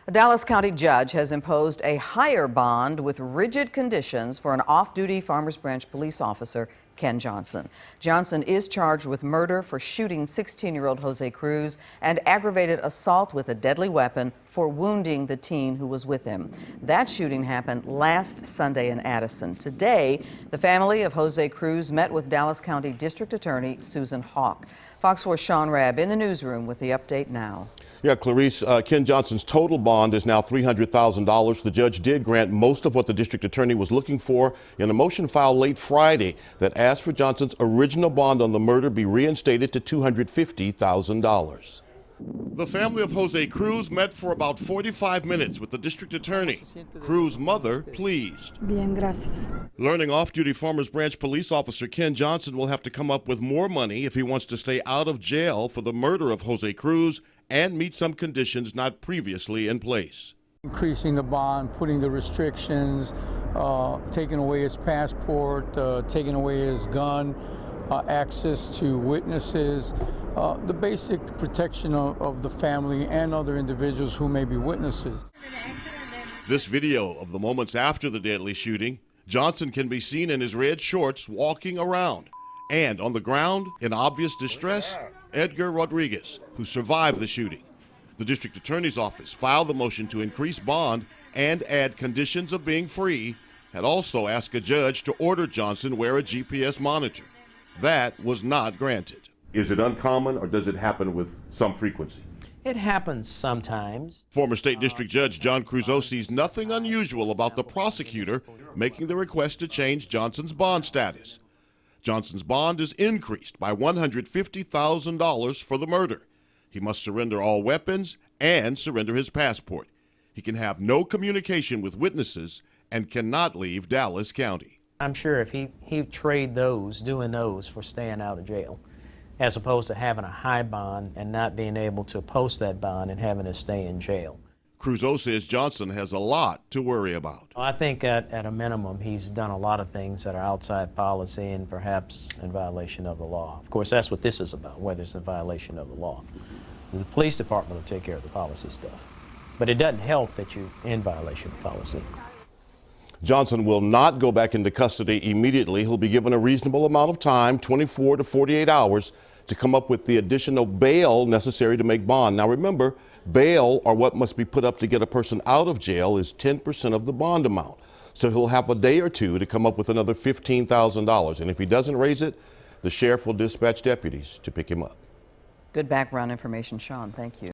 A Dallas County judge has imposed a higher bond with rigid conditions for an off-duty Farmers Branch police officer, Ken Johnson. Johnson is charged with murder for shooting 16-year-old Jose Cruz and aggravated assault with a deadly weapon for wounding the teen who was with him. That shooting happened last Sunday in Addison. Today, the family of Jose Cruz met with Dallas County District Attorney Susan Hawk. Fox 4's Sean Rabb in the newsroom with the update now. Yeah, Clarice, Ken Johnson's total bond is now $300,000. The judge did grant most of what the district attorney was looking for in a motion filed late Friday that asked for Johnson's original bond on the murder be reinstated to $250,000. The family of Jose Cruz met for about 45 minutes with the district attorney. Cruz's mother pleased. Bien, gracias. Learning off-duty Farmers Branch police officer Ken Johnson will have to come up with more money if he wants to stay out of jail for the murder of Jose Cruz and meet some conditions not previously in place. Increasing the bond, putting the restrictions, taking away his passport, taking away his gun, access to witnesses, the basic protection of the family and other individuals who may be witnesses. This video of the moments after the deadly shooting, Johnson can be seen in his red shorts walking around. And on the ground, in obvious distress, Edgar Rodriguez, who survived the shooting. The district attorney's office filed the motion to increase bond and add conditions of being free, had also asked a judge to order Johnson wear a GPS monitor. That was not granted. Is it uncommon or does it happen with some frequency? It happens sometimes. Former State District Judge John Creuzot sees nothing unusual about the prosecutor making the request to change Johnson's bond status. Johnson's bond is increased by $150,000 for the murder. He must surrender all weapons and surrender his passport. He can have no communication with witnesses and cannot leave Dallas County. I'm sure if he'd trade doing those for staying out of jail, as opposed to having a high bond and not being able to post that bond and having to stay in jail. Creuzot says Johnson has a lot to worry about. I think at a minimum he's done a lot of things that are outside policy and perhaps in violation of the law. Of course, that's what this is about, whether it's a violation of the law. The police department will take care of the policy stuff. But it doesn't help that you're in violation of policy. Johnson will not go back into custody immediately. He'll be given a reasonable amount of time, 24 to 48 hours, to come up with the additional bail necessary to make bond. Now remember, bail, or what must be put up to get a person out of jail, is 10% of the bond amount. So he'll have a day or two to come up with another $15,000. And if he doesn't raise it, the sheriff will dispatch deputies to pick him up. Good background information, Sean. Thank you.